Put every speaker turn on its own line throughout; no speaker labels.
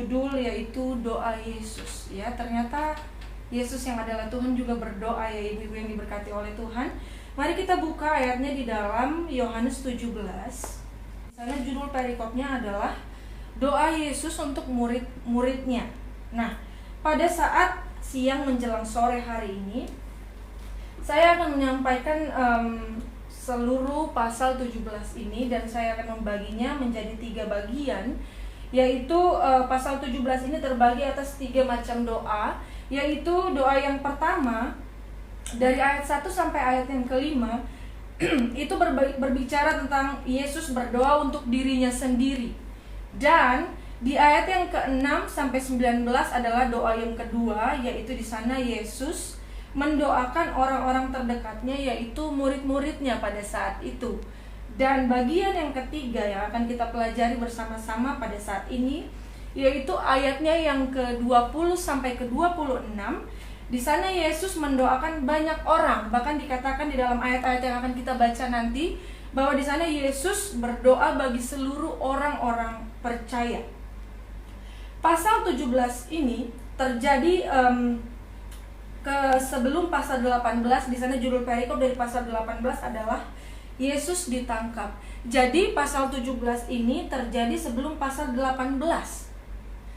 berjudul yaitu doa Yesus. Ya, ternyata Yesus yang adalah Tuhan juga berdoa ya ibu-ibu yang diberkati oleh Tuhan. Mari kita buka ayatnya di dalam Yohanes 17. Di sana judul perikopnya adalah doa Yesus untuk murid-muridnya. Nah, pada saat siang menjelang sore hari ini, saya akan menyampaikan seluruh pasal 17 ini, dan saya akan membaginya menjadi 3 bagian, yaitu pasal 17 ini terbagi atas 3 macam doa, yaitu doa yang pertama dari ayat 1 sampai ayat yang kelima itu berbicara tentang Yesus berdoa untuk dirinya sendiri. Dan di ayat yang ke-6 sampai 19 adalah doa yang kedua, yaitu di sana Yesus mendoakan orang-orang terdekatnya, yaitu murid-muridnya pada saat itu. Dan bagian yang ketiga yang akan kita pelajari bersama-sama pada saat ini, yaitu ayatnya yang ke-20 sampai ke-26. Di sana Yesus mendoakan banyak orang, bahkan dikatakan di dalam ayat-ayat yang akan kita baca nanti bahwa di sana Yesus berdoa bagi seluruh orang-orang percaya. Pasal 17 ini terjadi sebelum pasal 18. Di sana judul perikop dari pasal 18 adalah Yesus ditangkap. Jadi pasal 17 ini terjadi sebelum pasal 18.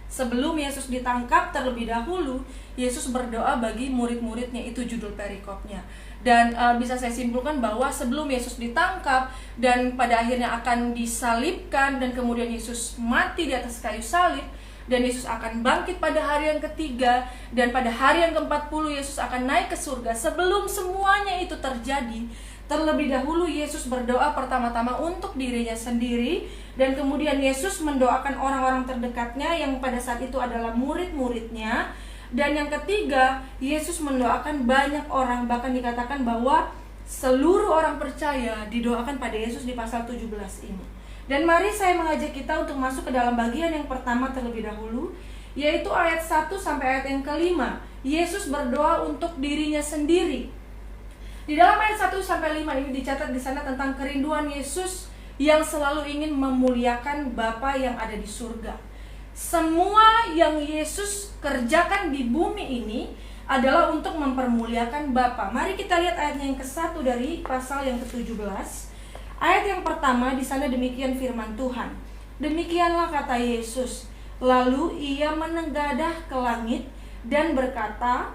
Sebelum Yesus ditangkap, terlebih dahulu Yesus berdoa bagi murid-muridnya, itu judul perikopnya. Dan bisa saya simpulkan bahwa sebelum Yesus ditangkap dan pada akhirnya akan disalibkan, dan kemudian Yesus mati di atas kayu salib, dan Yesus akan bangkit pada hari yang ketiga, dan pada hari yang ke-40 Yesus akan naik ke surga. Sebelum semuanya itu terjadi, terlebih dahulu Yesus berdoa pertama-tama untuk dirinya sendiri, dan kemudian Yesus mendoakan orang-orang terdekatnya yang pada saat itu adalah murid-muridnya. Dan yang ketiga, Yesus mendoakan banyak orang, bahkan dikatakan bahwa seluruh orang percaya didoakan pada Yesus di pasal 17 ini. Dan mari saya mengajak kita untuk masuk ke dalam bagian yang pertama terlebih dahulu, yaitu ayat 1 sampai ayat yang kelima. Yesus berdoa untuk dirinya sendiri. Di dalam ayat 1 sampai 5 ini dicatat di sana tentang kerinduan Yesus yang selalu ingin memuliakan Bapa yang ada di surga. Semua yang Yesus kerjakan di bumi ini adalah untuk mempermuliakan Bapa. Mari kita lihat ayatnya yang ke-1 dari pasal yang ke-17. Ayat yang pertama di sana demikian firman Tuhan. Demikianlah kata Yesus. Lalu ia menengadah ke langit dan berkata,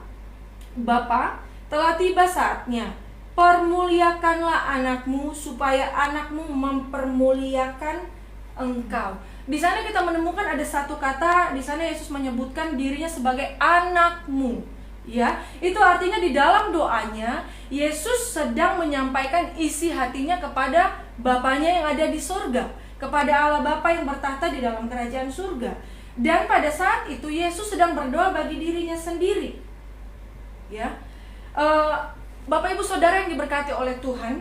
Bapa, telah tiba saatnya. Permuliakanlah anakmu supaya anakmu mempermuliakan engkau. Di sana kita menemukan ada satu kata, di sana Yesus menyebutkan dirinya sebagai anakmu. Ya, itu artinya di dalam doanya Yesus sedang menyampaikan isi hatinya kepada Bapanya yang ada di surga, kepada Allah Bapa yang bertahta di dalam kerajaan surga. Dan pada saat itu Yesus sedang berdoa bagi dirinya sendiri. Ya, Bapak Ibu Saudara yang diberkati oleh Tuhan,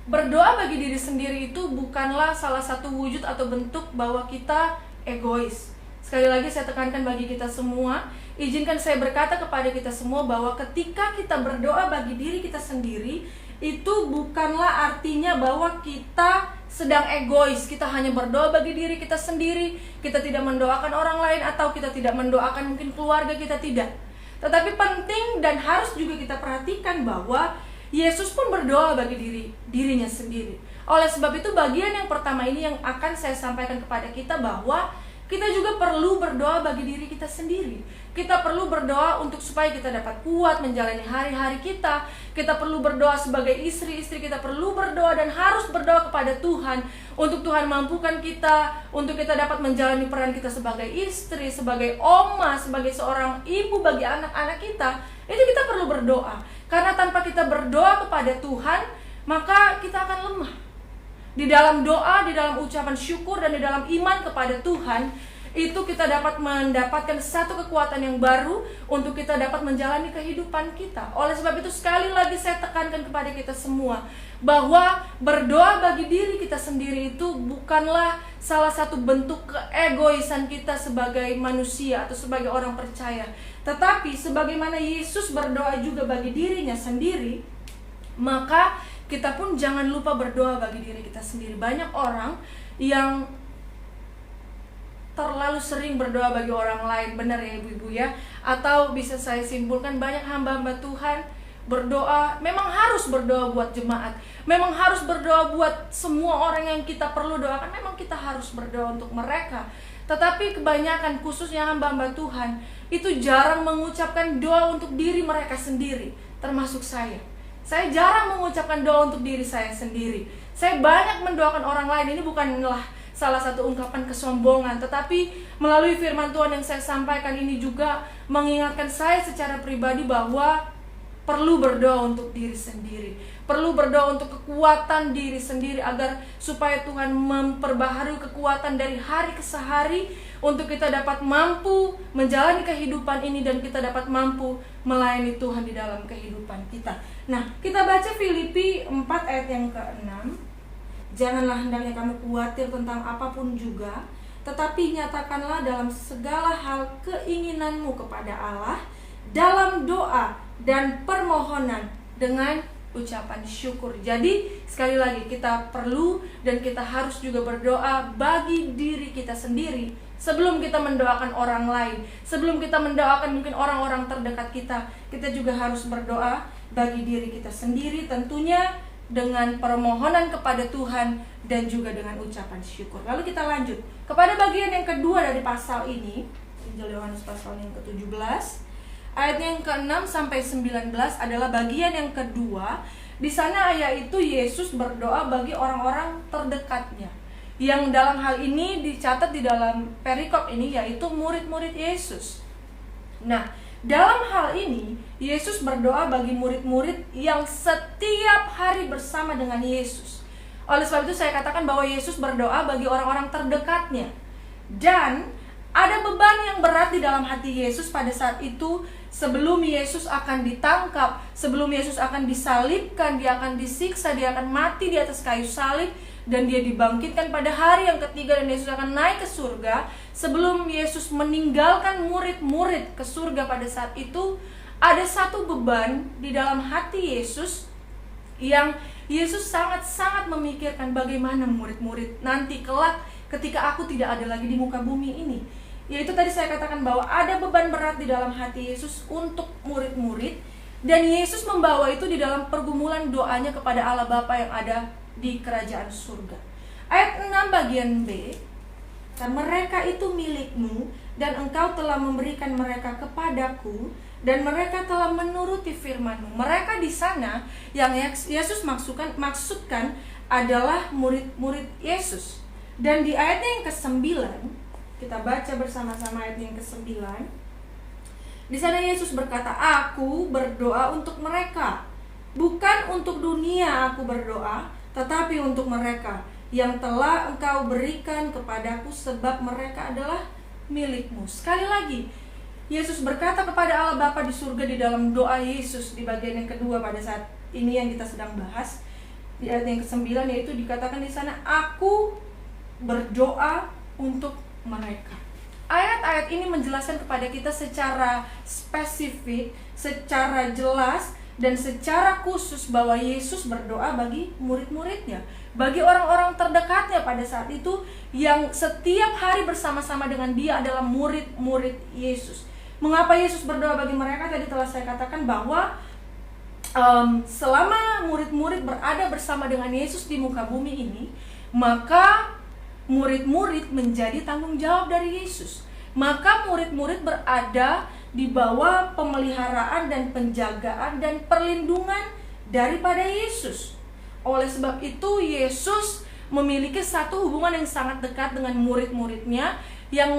berdoa bagi diri sendiri itu bukanlah salah satu wujud atau bentuk bahwa kita egois. Sekali lagi saya tekankan bagi kita semua, izinkan saya berkata kepada kita semua bahwa ketika kita berdoa bagi diri kita sendiri, itu bukanlah artinya bahwa kita sedang egois. Kita hanya berdoa bagi diri kita sendiri, kita tidak mendoakan orang lain, atau kita tidak mendoakan mungkin keluarga kita, tidak. Tetapi penting dan harus juga kita perhatikan bahwa Yesus pun berdoa bagi dirinya sendiri. Oleh sebab itu bagian yang pertama ini yang akan saya sampaikan kepada kita bahwa kita juga perlu berdoa bagi diri kita sendiri. Kita perlu berdoa untuk supaya kita dapat kuat menjalani hari-hari kita. Kita perlu berdoa sebagai istri-istri, kita perlu berdoa dan harus berdoa kepada Tuhan untuk Tuhan mampukan kita, untuk kita dapat menjalani peran kita sebagai istri, sebagai oma, sebagai seorang ibu bagi anak-anak kita. Itu kita perlu berdoa. Karena tanpa kita berdoa kepada Tuhan, maka kita akan lemah. Di dalam doa, di dalam ucapan syukur, dan di dalam iman kepada Tuhan, itu kita dapat mendapatkan satu kekuatan yang baru untuk kita dapat menjalani kehidupan kita. Oleh sebab itu sekali lagi saya tekankan kepada kita semua bahwa berdoa bagi diri kita sendiri itu bukanlah salah satu bentuk keegoisan kita sebagai manusia atau sebagai orang percaya. Tetapi sebagaimana Yesus berdoa juga bagi dirinya sendiri, maka kita pun jangan lupa berdoa bagi diri kita sendiri. Banyak orang yang terlalu sering berdoa bagi orang lain. Benar ya ibu-ibu ya? Atau bisa saya simpulkan, banyak hamba-hamba Tuhan berdoa, memang harus berdoa buat jemaat, memang harus berdoa buat semua orang yang kita perlu doakan, memang kita harus berdoa untuk mereka. Tetapi kebanyakan, khususnya hamba-hamba Tuhan, itu jarang mengucapkan doa untuk diri mereka sendiri, termasuk saya. Saya jarang mengucapkan doa untuk diri saya sendiri. Saya banyak mendoakan orang lain. Ini bukanlah salah satu ungkapan kesombongan, tetapi melalui firman Tuhan yang saya sampaikan ini juga mengingatkan saya secara pribadi bahwa perlu berdoa untuk diri sendiri, perlu berdoa untuk kekuatan diri sendiri, agar supaya Tuhan memperbaharui kekuatan dari hari ke hari, untuk kita dapat mampu menjalani kehidupan ini, dan kita dapat mampu melayani Tuhan di dalam kehidupan kita. Nah, kita baca Filipi 4 ayat yang ke-6. Janganlah hendaknya kamu khawatir tentang apapun juga, tetapi nyatakanlah dalam segala hal keinginanmu kepada Allah dalam doa dan permohonan dengan ucapan syukur. Jadi sekali lagi, kita perlu dan kita harus juga berdoa bagi diri kita sendiri sebelum kita mendoakan orang lain. Sebelum kita mendoakan mungkin orang-orang terdekat kita, kita juga harus berdoa bagi diri kita sendiri, tentunya dengan permohonan kepada Tuhan dan juga dengan ucapan syukur. Lalu kita lanjut kepada bagian yang kedua dari pasal ini, Injil Yohanes pasal yang ke-17. Ayat yang ke-6 sampai 19 adalah bagian yang kedua. Di sana yaitu Yesus berdoa bagi orang-orang terdekatnya. Yang dalam hal ini dicatat di dalam perikop ini yaitu murid-murid Yesus. Nah, dalam hal ini Yesus berdoa bagi murid-murid yang setiap hari bersama dengan Yesus. Oleh sebab itu saya katakan bahwa Yesus berdoa bagi orang-orang terdekatnya. Dan ada beban yang berat di dalam hati Yesus pada saat itu. Sebelum Yesus akan ditangkap, sebelum Yesus akan disalibkan, dia akan disiksa, dia akan mati di atas kayu salib, dan dia dibangkitkan pada hari yang ketiga, dan Yesus akan naik ke surga. Sebelum Yesus meninggalkan murid-murid ke surga pada saat itu, ada satu beban di dalam hati Yesus yang Yesus sangat-sangat memikirkan, bagaimana murid-murid nanti kelak ketika aku tidak ada lagi di muka bumi ini. Yaitu tadi saya katakan bahwa ada beban berat di dalam hati Yesus untuk murid-murid, dan Yesus membawa itu di dalam pergumulan doanya kepada Allah Bapa yang ada di kerajaan surga. Ayat 6 bagian B, dan mereka itu milikmu, dan engkau telah memberikan mereka kepadaku, dan mereka telah menuruti firman-Mu. Mereka di sana yang Yesus maksudkan adalah murid-murid Yesus. Dan di ayatnya yang ke-9, kita baca bersama-sama ayat yang ke-9. Di sana Yesus berkata, aku berdoa untuk mereka. Bukan untuk dunia aku berdoa, tetapi untuk mereka yang telah engkau berikan kepadaku, sebab mereka adalah milikmu. Sekali lagi, Yesus berkata kepada Allah Bapa di surga di dalam doa Yesus di bagian yang kedua pada saat ini yang kita sedang bahas. Di ayat yang ke-9 yaitu dikatakan di sana, aku berdoa untuk mereka. Ayat-ayat ini menjelaskan kepada kita secara spesifik, secara jelas, dan secara khusus bahwa Yesus berdoa bagi murid-muridnya, bagi orang-orang terdekatnya pada saat itu yang setiap hari bersama-sama dengan dia adalah murid-murid Yesus. Mengapa Yesus berdoa bagi mereka? Tadi telah saya katakan bahwa selama murid-murid berada bersama dengan Yesus di muka bumi ini, maka murid-murid menjadi tanggung jawab dari Yesus. Maka murid-murid berada di bawah pemeliharaan dan penjagaan dan perlindungan daripada Yesus. Oleh sebab itu Yesus memiliki satu hubungan yang sangat dekat dengan murid-muridnya, yang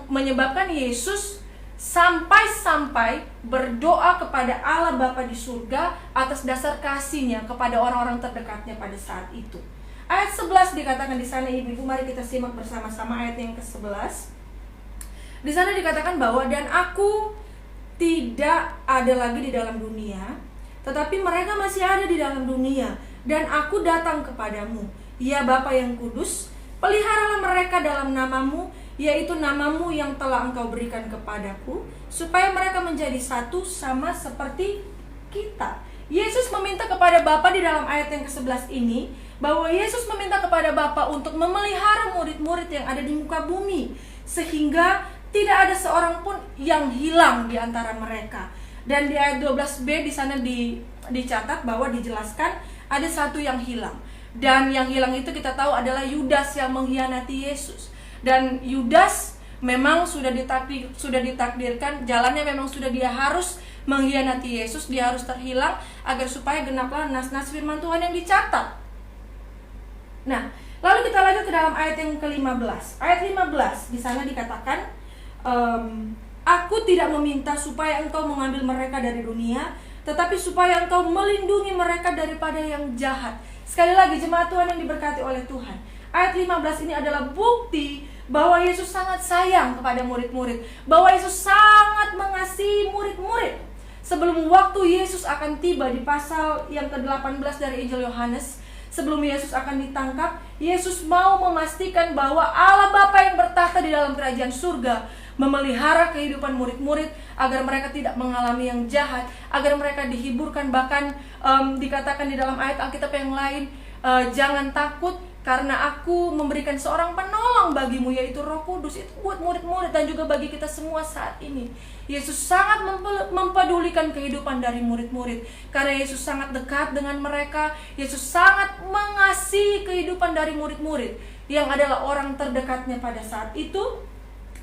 menyebabkan Yesus sampai-sampai berdoa kepada Allah Bapa di surga atas dasar kasihnya kepada orang-orang terdekatnya pada saat itu. Ayat 11 dikatakan di sana, ibu-ibu, mari kita simak bersama-sama ayat yang ke-11. Di sana dikatakan bahwa, dan aku tidak ada lagi di dalam dunia, tetapi mereka masih ada di dalam dunia, dan aku datang kepadamu. Ya Bapa yang kudus, peliharalah mereka dalam namamu, yaitu namamu yang telah engkau berikan kepadaku, supaya mereka menjadi satu sama seperti kita. Yesus meminta kepada Bapa di dalam ayat yang ke-11 ini bahwa Yesus meminta kepada Bapa untuk memelihara murid-murid yang ada di muka bumi, sehingga tidak ada seorang pun yang hilang di antara mereka. Dan di ayat 12b di sana dicatat bahwa dijelaskan ada satu yang hilang. Dan yang hilang itu kita tahu adalah Yudas yang mengkhianati Yesus. Dan Yudas memang sudah ditakdirkan, jalannya memang sudah dia harus mengkhianati Yesus, dia harus terhilang agar supaya genaplah nas-nas firman Tuhan yang dicatat. Nah, lalu kita lanjut ke dalam ayat yang ke-15. Ayat 15 di sana dikatakan, aku tidak meminta supaya engkau mengambil mereka dari dunia, tetapi supaya engkau melindungi mereka daripada yang jahat. Sekali lagi, jemaat Tuhan yang diberkati oleh Tuhan, ayat 15 ini adalah bukti bahwa Yesus sangat sayang kepada murid-murid, bahwa Yesus sangat mengasihi murid-murid. Sebelum waktu Yesus akan tiba di pasal yang ke-18 dari Injil Yohanes, sebelum Yesus akan ditangkap, Yesus mau memastikan bahwa Allah Bapa yang bertahta di dalam kerajaan surga memelihara kehidupan murid-murid agar mereka tidak mengalami yang jahat, agar mereka dihiburkan. Bahkan dikatakan di dalam ayat Alkitab yang lain, jangan takut karena aku memberikan seorang penolong bagimu, yaitu Roh Kudus. Itu buat murid-murid dan juga bagi kita semua saat ini. Yesus sangat mempedulikan kehidupan dari murid-murid, karena Yesus sangat dekat dengan mereka. Yesus sangat mengasihi kehidupan dari murid-murid yang adalah orang terdekatnya pada saat itu.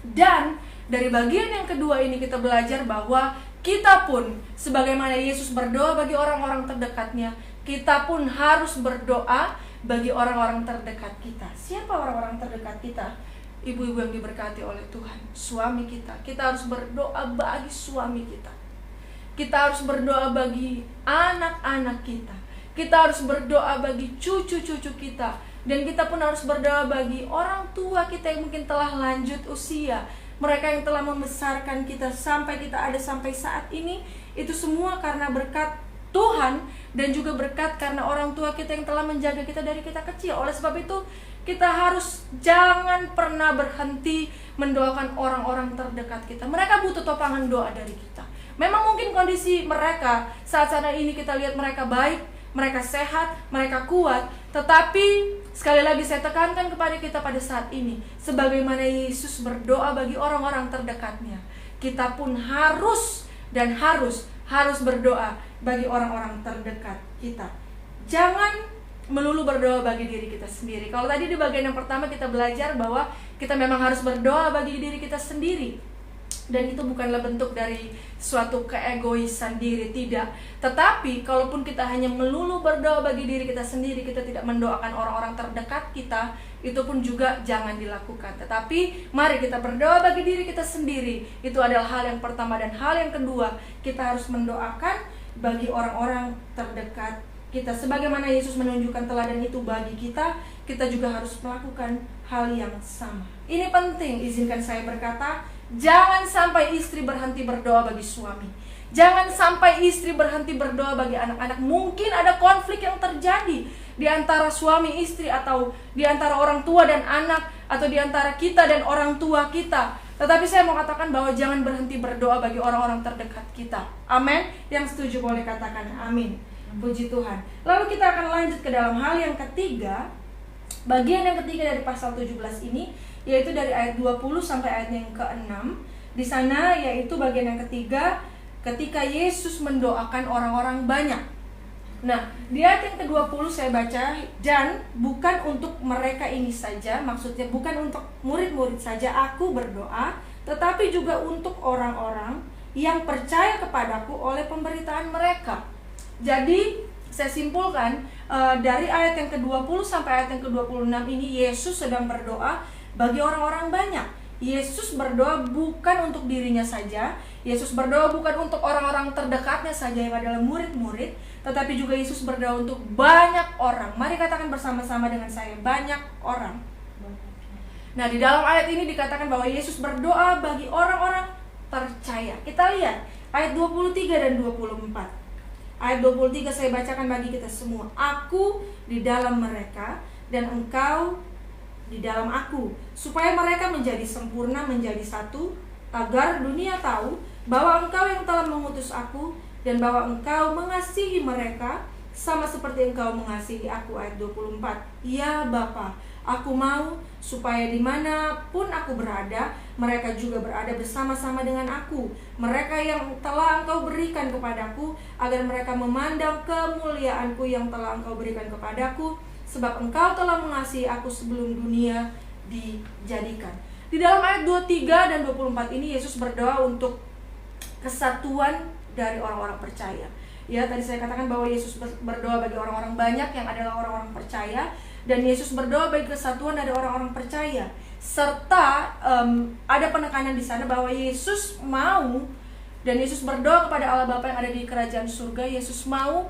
Dan dari bagian yang kedua ini kita belajar bahwa kita pun, sebagaimana Yesus berdoa bagi orang-orang terdekatnya, kita pun harus berdoa bagi orang-orang terdekat kita. Siapa orang-orang terdekat kita? Ibu-ibu yang diberkati oleh Tuhan, suami kita. Kita harus berdoa bagi suami kita. Kita harus berdoa bagi anak-anak kita. Kita harus berdoa bagi cucu-cucu kita. Dan kita pun harus berdoa bagi orang tua kita yang mungkin telah lanjut usia. Mereka yang telah membesarkan kita sampai kita ada sampai saat ini. Itu semua karena berkat Tuhan, dan juga berkat karena orang tua kita yang telah menjaga kita dari kita kecil. Oleh sebab itu, kita harus jangan pernah berhenti mendoakan orang-orang terdekat kita. Mereka butuh topangan doa dari kita. Memang mungkin kondisi mereka saat sana ini kita lihat mereka baik, mereka sehat, mereka kuat. Tetapi sekali lagi saya tekankan kepada kita pada saat ini, sebagaimana Yesus berdoa bagi orang-orang terdekatnya, kita pun harus berdoa bagi orang-orang terdekat kita. Jangan melulu berdoa bagi diri kita sendiri. Kalau tadi di bagian yang pertama kita belajar bahwa kita memang harus berdoa bagi diri kita sendiri, dan itu bukanlah bentuk dari suatu keegoisan diri, tidak. Tetapi kalaupun kita hanya melulu berdoa bagi diri kita sendiri, kita tidak mendoakan orang-orang terdekat kita, itu pun juga jangan dilakukan. Tetapi mari kita berdoa bagi diri kita sendiri. Itu adalah hal yang pertama. Dan hal yang kedua, kita harus mendoakan bagi orang-orang terdekat kita. Sebagaimana Yesus menunjukkan teladan itu bagi kita, kita juga harus melakukan hal yang sama. Ini penting, izinkan saya berkata, jangan sampai istri berhenti berdoa bagi suami. Jangan sampai istri berhenti berdoa bagi anak-anak. Mungkin ada konflik yang terjadi di antara suami istri, atau di antara orang tua dan anak, atau di antara kita dan orang tua kita. Tetapi saya mau katakan bahwa jangan berhenti berdoa bagi orang-orang terdekat kita. Amin. Yang setuju boleh katakan amin. Puji Tuhan. Lalu kita akan lanjut ke dalam hal yang ketiga. Bagian yang ketiga dari pasal 17 ini, yaitu dari ayat 20 sampai ayat yang ke-6. Di sana yaitu bagian yang ketiga, ketika Yesus mendoakan orang-orang banyak. Nah, di ayat yang ke-20 saya baca, dan bukan untuk mereka ini saja, maksudnya bukan untuk murid-murid saja aku berdoa, tetapi juga untuk orang-orang yang percaya kepadaku oleh pemberitaan mereka. Jadi, saya simpulkan dari ayat yang ke-20 sampai ayat yang ke-26 ini, Yesus sedang berdoa bagi orang-orang banyak. Yesus berdoa bukan untuk dirinya saja. Yesus berdoa bukan untuk orang-orang terdekatnya saja yang adalah murid-murid, tetapi juga Yesus berdoa untuk banyak orang. Mari katakan bersama-sama dengan saya, banyak orang. Nah, di dalam ayat ini dikatakan bahwa Yesus berdoa bagi orang-orang percaya. Kita lihat ayat 23 dan 24. Ayat 23 saya bacakan bagi kita semua. Aku di dalam mereka dan engkau di dalam aku, supaya mereka menjadi sempurna, menjadi satu, agar dunia tahu bahwa engkau yang telah mengutus aku, dan bahwa engkau mengasihi mereka sama seperti Engkau mengasihi aku. Ayat 24. Ya Bapa, aku mau supaya dimanapun aku berada, mereka juga berada bersama-sama dengan aku. Mereka yang telah Engkau berikan kepadaku, agar mereka memandang kemuliaanku yang telah Engkau berikan kepadaku, sebab Engkau telah mengasihi aku sebelum dunia dijadikan. Di dalam ayat 23 dan 24 ini Yesus berdoa untuk kesatuan dari orang-orang percaya. Ya, tadi saya katakan bahwa Yesus berdoa bagi orang-orang banyak yang adalah orang-orang percaya, dan Yesus berdoa bagi kesatuan dari orang-orang percaya. Serta ada penekanan di sana bahwa Yesus mau, dan Yesus berdoa kepada Allah Bapa yang ada di kerajaan surga. Yesus mau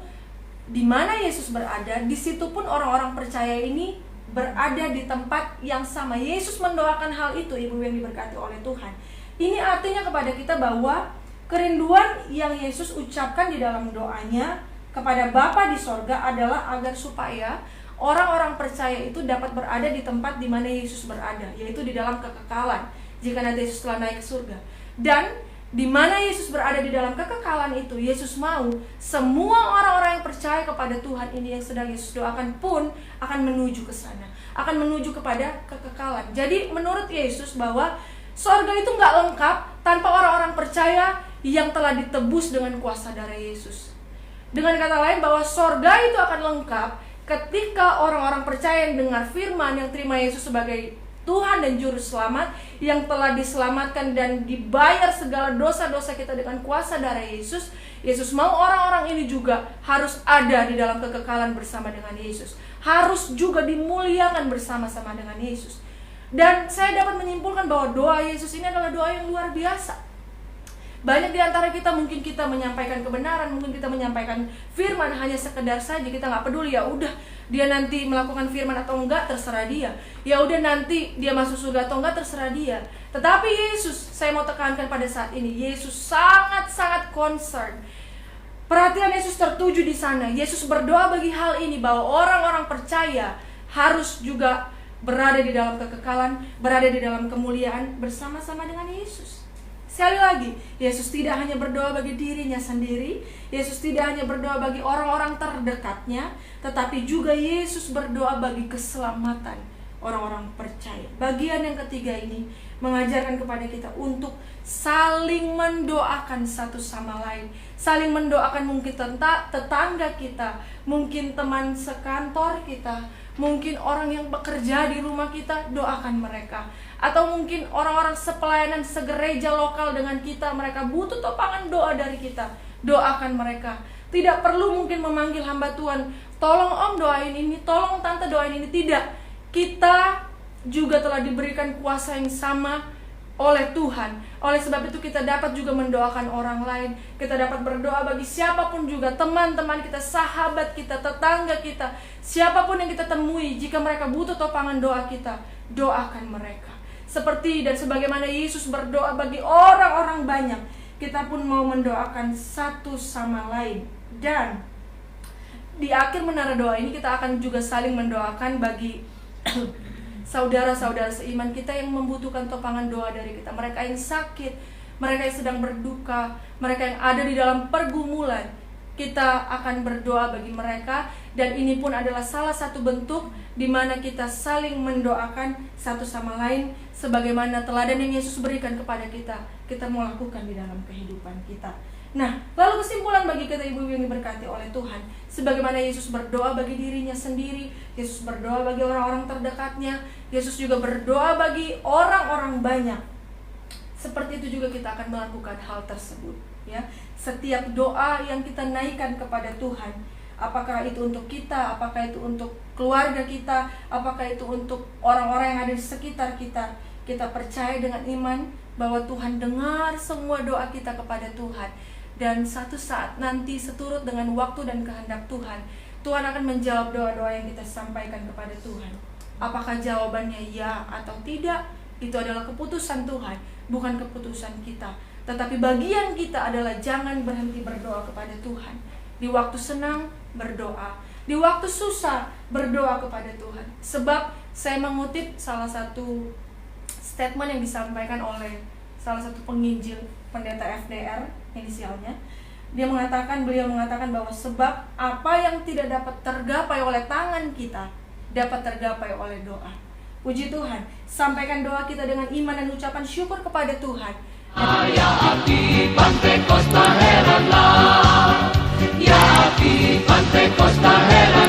di mana Yesus berada, di situ pun orang-orang percaya ini berada di tempat yang sama. Yesus mendoakan hal itu, ibu yang diberkati oleh Tuhan. Ini artinya kepada kita bahwa kerinduan yang Yesus ucapkan di dalam doanya kepada Bapa di sorga adalah agar supaya orang-orang percaya itu dapat berada di tempat di mana Yesus berada, yaitu di dalam kekekalan jika nanti Yesus telah naik ke surga. Dan di mana Yesus berada di dalam kekekalan itu, Yesus mau semua orang-orang yang percaya kepada Tuhan ini yang sedang Yesus doakan pun akan menuju ke sana, akan menuju kepada kekekalan. Jadi menurut Yesus bahwa sorga itu nggak lengkap tanpa orang-orang percaya yang telah ditebus dengan kuasa darah Yesus. Dengan kata lain, bahwa sorga itu akan lengkap ketika orang-orang percaya yang dengar firman, yang terima Yesus sebagai Tuhan dan Juru Selamat, yang telah diselamatkan dan dibayar segala dosa-dosa kita dengan kuasa darah Yesus. Yesus mau orang-orang ini juga harus ada di dalam kekekalan bersama dengan Yesus, harus juga dimuliakan bersama-sama dengan Yesus. Dan saya dapat menyimpulkan bahwa doa Yesus ini adalah doa yang luar biasa. Banyak di antara kita, mungkin kita menyampaikan kebenaran, mungkin kita menyampaikan firman hanya sekedar saja, kita nggak peduli, ya udah dia nanti melakukan firman atau enggak terserah dia, ya udah nanti dia masuk surga atau enggak terserah dia. Tetapi Yesus, saya mau tekankan pada saat ini, Yesus sangat-sangat concern. Perhatian Yesus tertuju di sana. Yesus berdoa bagi hal ini, bahwa orang-orang percaya harus juga berada di dalam kekekalan, berada di dalam kemuliaan bersama-sama dengan Yesus. Sekali lagi, Yesus tidak hanya berdoa bagi dirinya sendiri, Yesus tidak hanya berdoa bagi orang-orang terdekatnya, tetapi juga Yesus berdoa bagi keselamatan orang-orang percaya. Bagian yang ketiga ini mengajarkan kepada kita untuk saling mendoakan satu sama lain. Saling mendoakan mungkin tetangga kita, mungkin teman sekantor kita, mungkin orang yang bekerja di rumah kita, doakan mereka. Atau mungkin orang-orang sepelayanan segereja lokal dengan kita, mereka butuh topangan doa dari kita, doakan mereka. Tidak perlu mungkin memanggil hamba Tuhan, tolong om doain ini, tolong tante doain ini. Tidak, kita juga telah diberikan kuasa yang sama oleh Tuhan. Oleh sebab itu kita dapat juga mendoakan orang lain. Kita dapat berdoa bagi siapapun juga, teman-teman kita, sahabat kita, tetangga kita, siapapun yang kita temui. Jika mereka butuh topangan doa kita, doakan mereka. Seperti dan sebagaimana Yesus berdoa bagi orang-orang banyak, kita pun mau mendoakan satu sama lain. Dan di akhir menara doa ini kita akan juga saling mendoakan bagi saudara-saudara seiman kita yang membutuhkan topangan doa dari kita. Mereka yang sakit, mereka yang sedang berduka, mereka yang ada di dalam pergumulan, kita akan berdoa bagi mereka. Dan ini pun adalah salah satu bentuk di mana kita saling mendoakan satu sama lain, sebagaimana teladan yang Yesus berikan kepada kita, kita mau lakukan di dalam kehidupan kita. Nah, lalu kesimpulan bagi kita ibu yang diberkati oleh Tuhan, sebagaimana Yesus berdoa bagi dirinya sendiri, Yesus berdoa bagi orang-orang terdekatnya, Yesus juga berdoa bagi orang-orang banyak. Seperti itu juga kita akan melakukan hal tersebut, ya. Setiap doa yang kita naikkan kepada Tuhan, apakah itu untuk kita, apakah itu untuk keluarga kita, apakah itu untuk orang-orang yang ada di sekitar kita, kita percaya dengan iman bahwa Tuhan dengar semua doa kita kepada Tuhan. Dan satu saat nanti seturut dengan waktu dan kehendak Tuhan, Tuhan akan menjawab doa-doa yang kita sampaikan kepada Tuhan. Apakah jawabannya ya atau tidak, itu adalah keputusan Tuhan, bukan keputusan kita. Tetapi bagian kita adalah jangan berhenti berdoa kepada Tuhan. Di waktu senang, berdoa. Di waktu susah, berdoa kepada Tuhan. Sebab saya mengutip salah satu statement yang disampaikan oleh salah satu penginjil pendeta FDR, inisialnya. Beliau mengatakan bahwa sebab apa yang tidak dapat tergapai oleh tangan kita dapat tergapai oleh doa. Puji Tuhan, sampaikan doa kita dengan iman dan ucapan syukur kepada Tuhan.
Ya api Pantekosta heranlah, ya api Pantekosta heranlah.